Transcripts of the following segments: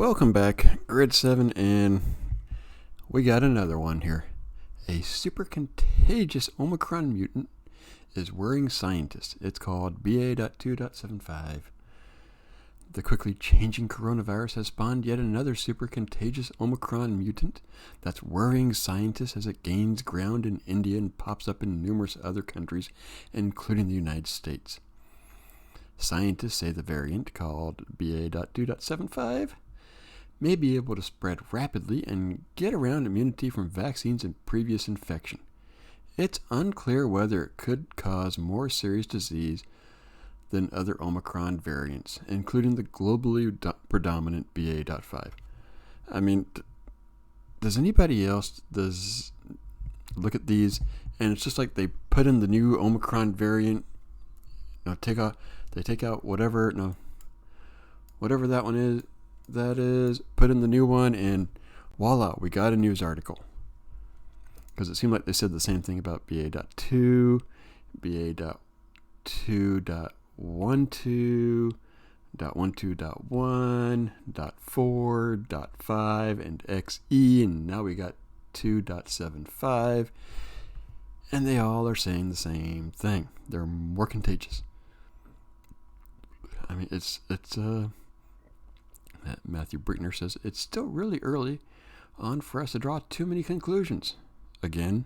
Welcome back, Grid 7, and we got another one here. A super contagious Omicron mutant is worrying scientists. It's called BA.2.75. The quickly changing coronavirus has spawned yet another super contagious Omicron mutant that's worrying scientists as it gains ground in India and pops up in numerous other countries, including the United States. Scientists say the variant, called BA.2.75, may be able to spread rapidly and get around immunity from vaccines and previous infection. It's unclear whether it could cause more serious disease than other Omicron variants, including the globally predominant BA.5. I mean, does anybody else look at these and it's just like they put in the new Omicron variant, they take out whatever that one is, put in the new one, and voila, we got a news article. Because it seemed like they said the same thing about BA.2, BA.2.12, .12.1, .4, .5, and XE, and now we got 2.75, and they all are saying the same thing. They're more contagious. I mean, Matthew Brickner says, it's still really early on for us to draw too many conclusions. Again,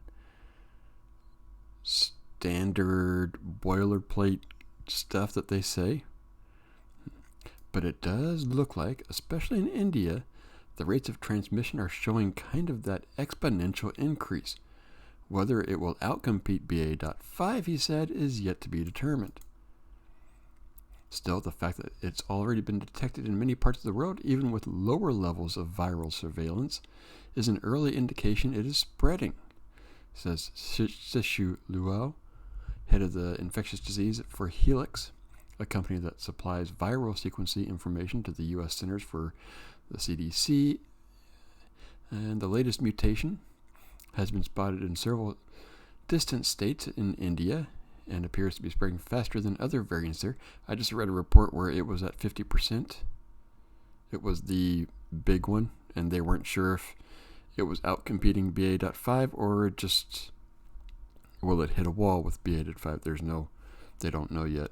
standard boilerplate stuff that they say. But it does look like, especially in India, the rates of transmission are showing kind of that exponential increase. Whether it will outcompete BA.5, he said, is yet to be determined. Still, the fact that it's already been detected in many parts of the world, even with lower levels of viral surveillance, is an early indication it is spreading, says Sishu Luo, head of the infectious disease for Helix, a company that supplies viral sequencing information to the U.S. Centers for the CDC. And the latest mutation has been spotted in several distant states in India and appears to be spreading faster than other variants there. I just read a report where it was at 50%. It was the big one, and they weren't sure if it was outcompeting BA.5 or just will it hit a wall with BA.5. They don't know yet.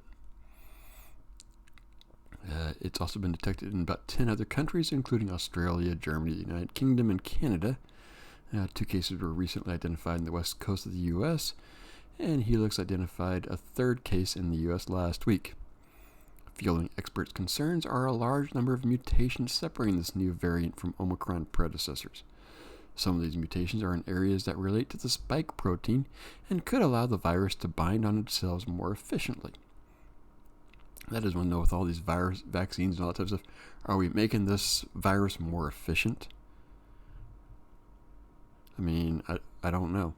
It's also been detected in about 10 other countries, including Australia, Germany, the United Kingdom, and Canada. 2 cases were recently identified in the west coast of the U.S., and Helix identified a 3rd case in the U.S. last week. Fueling experts' concerns are a large number of mutations separating this new variant from Omicron predecessors. Some of these mutations are in areas that relate to the spike protein and could allow the virus to bind on its cells more efficiently. That is, one know with all these virus vaccines and all that type of stuff, are we making this virus more efficient? I mean, I don't know.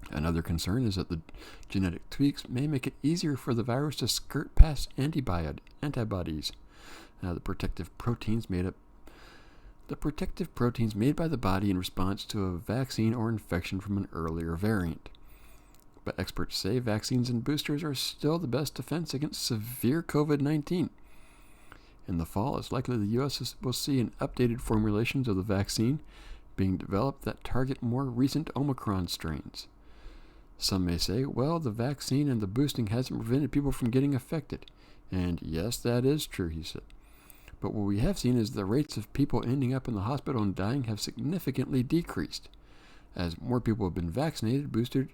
Another concern is that the genetic tweaks may make it easier for the virus to skirt past antibodies. The protective proteins made by the body in response to a vaccine or infection from an earlier variant. But experts say vaccines and boosters are still the best defense against severe COVID-19. In the fall, it's likely the U.S. will see an updated formulations of the vaccine being developed that target more recent Omicron strains. Some may say, well, the vaccine and the boosting hasn't prevented people from getting affected. And yes, that is true, he said. But what we have seen is the rates of people ending up in the hospital and dying have significantly decreased, as more people have been vaccinated, boosted,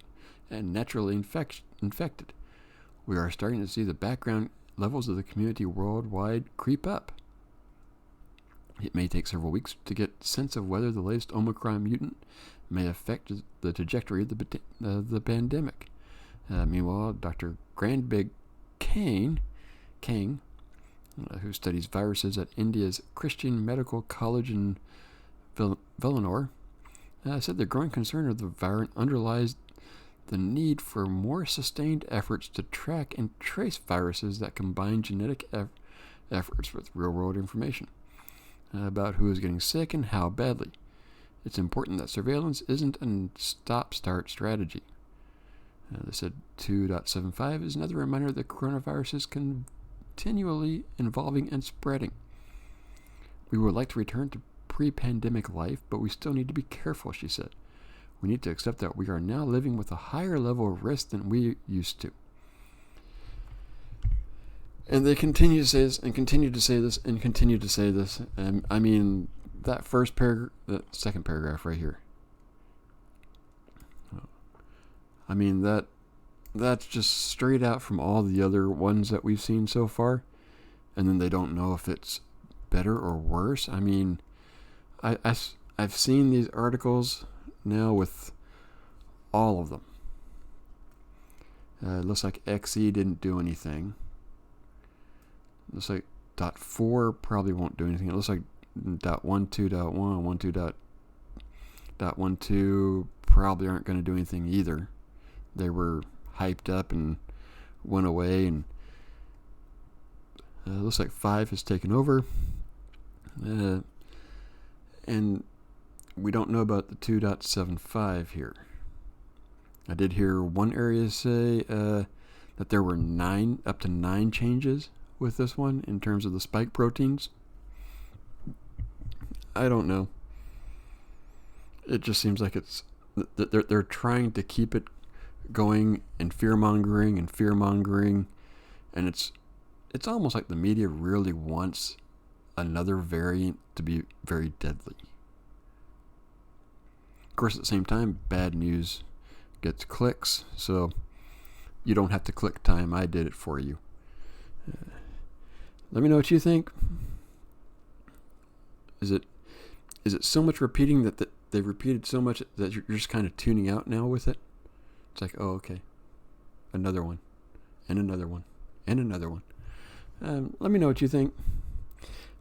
and naturally infected. We are starting to see the background levels of the community worldwide creep up. It may take several weeks to get a sense of whether the latest Omicron mutant may affect the trajectory of the pandemic. Meanwhile, Dr. Grandbig Kang, who studies viruses at India's Christian Medical College in Vellore, said the growing concern of the variant underlies the need for more sustained efforts to track and trace viruses that combine genetic efforts with real-world information about who is getting sick and how badly. It's important that surveillance isn't a stop-start strategy. They said 2.75 is another reminder that coronavirus is continually evolving and spreading. We would like to return to pre-pandemic life, but we still need to be careful, she said. We need to accept that we are now living with a higher level of risk than we used to. And they continue to say this, and continue to say this, and continue to say this. And I mean, that that second paragraph right here. I mean, that's just straight out from all the other ones that we've seen so far. And then they don't know if it's better or worse. I mean, I've seen these articles now with all of them. It looks like XE didn't do anything. Looks like .4 probably won't do anything. It looks like .12.1, 12.12 probably aren't going to do anything either. They were hyped up and went away, and looks like 5 has taken over. And we don't know about the 2.75 here. I did hear one area say that there were up to 9 changes with this one in terms of the spike proteins. I don't know. It just seems like they're trying to keep it going and fear mongering, and it's almost like the media really wants another variant to be very deadly. Of course, at the same time, bad news gets clicks, so you don't have to click time. I did it for you. Let me know what you think. Is it so much repeating that they've repeated so much that you're just kind of tuning out now with it? It's like, oh, okay. Another one. And another one. And another one. Let me know what you think.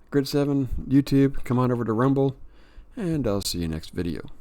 Grid 7, YouTube, come on over to Rumble, and I'll see you next video.